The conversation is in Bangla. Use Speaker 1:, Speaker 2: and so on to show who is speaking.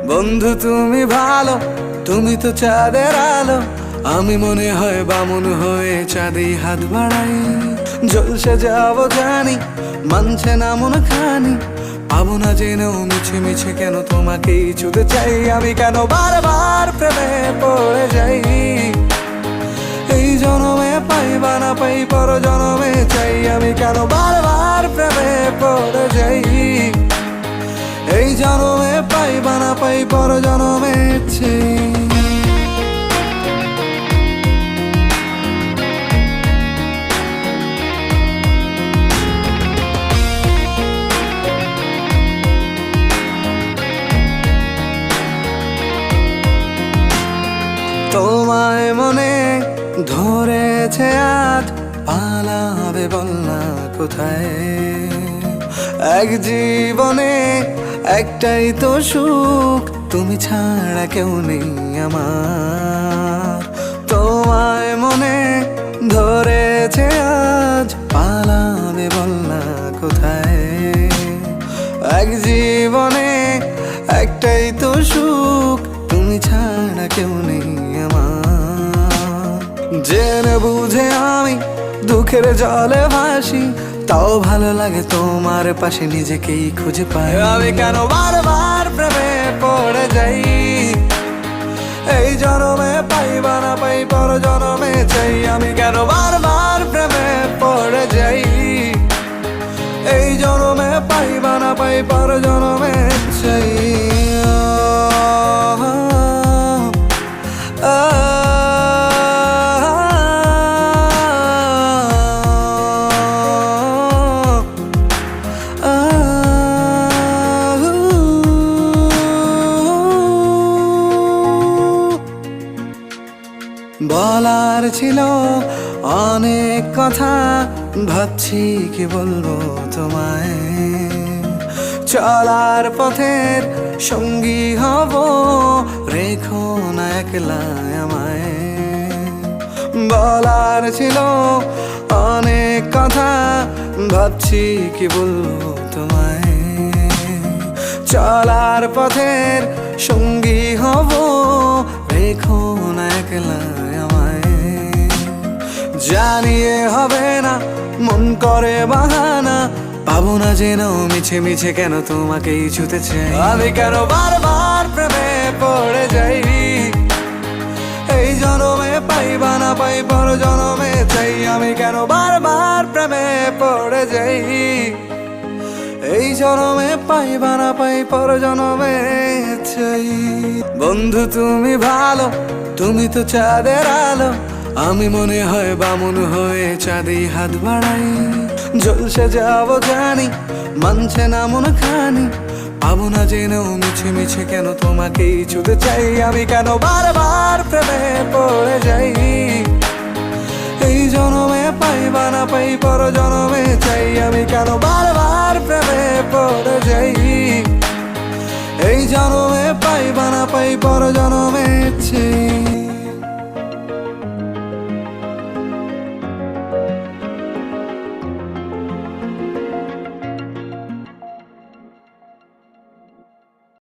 Speaker 1: বন্ধু তুমি ভালো, তুমি তো চাঁদের আলো। আমি মনে হয় বামুন হয়ে চাঁদে হাত বাড়াই। জলসে যাবো জানি, মানছে না মন খানি। পাবো না জেনেও মিছে মিছে কেন তোমাকেই ছুতে চাই। আমি কেন বারবার প্রেমে পড়ে যাই। এই জনমে পাই বা না পাই, পর জনমে চাই। আমি কেন বারবার প্রেমে পড়ে যাই। এই জনমে পাই বা না পাই, পর জনমে চাই। তোমায় মনে ধরেছে আজ, পালাবে বল না কোথায়। এক জীবনে একটাই তো সুখ, তুমি ছাড়া কেউ নেই আমার। তোমায় মনে ধরেছে আজ, পালাবে বল না কোথায়। এক জীবনে একটাই তো সুখ, তুমি ছাড়া কেউ নেই আমার। জেনে বুঝে আমি দুঃখের জলে ভাসি, তাও ভালো লাগে তোমার পাশে নিজেকেই খুঁজে পাই। আমি কেন বারবার প্রেমে পড়ে যাই। এই জনমে পাই বা না পাই, পর জনমে চাই। আমি কেন বারবার প্রেমে পড়ে যাই। এই জনমে পাই বা না পাই, পর জনমে চাই। বলার ছিল অনেক কথা, ভাবছি কি বলবো তোমায়। চলার পথের সঙ্গী হব, রেখো না একলা আমায়। বলার ছিল অনেক কথা, ভাবছি কি বলবো তোমায়। চলার পথের সঙ্গী হব, রেখো না একলা আমায়। জানিয়ে হবে না, মন করে বাহানা। পাবো না জেনেও মিছে মিছে কেন তোমাকেই ছুতে চাই। আমি কেন বারবার প্রেমে পড়ে যাই। এই জনমে পাই বা না পাই, পর জনমে চাই। আমি কেন বারবার প্রেমে পড়ে যাই। এই জনমে পাই বা না পাই, পর জনমে চাই। বন্ধু তুমি ভালো, তুমি তো চাঁদের আলো। আমি মনে হয় বামুন হয়ে চাঁদে হাত বাড়াই। জলসে যাবো জানি, মানছে না মন খানি। পাবো না জেনেও মিছে মিছে কেন তোমাকেই ছুতে চাই। আমি কেন বারবার প্রেমে পড়ে যাই। এই জনমে পাই বা না পাই, পর জনমে চাই। আমি কেন বারবার প্রেমে পড়ে যাই। এই জনমে পাই বা না পাই, পর জনমে চাই।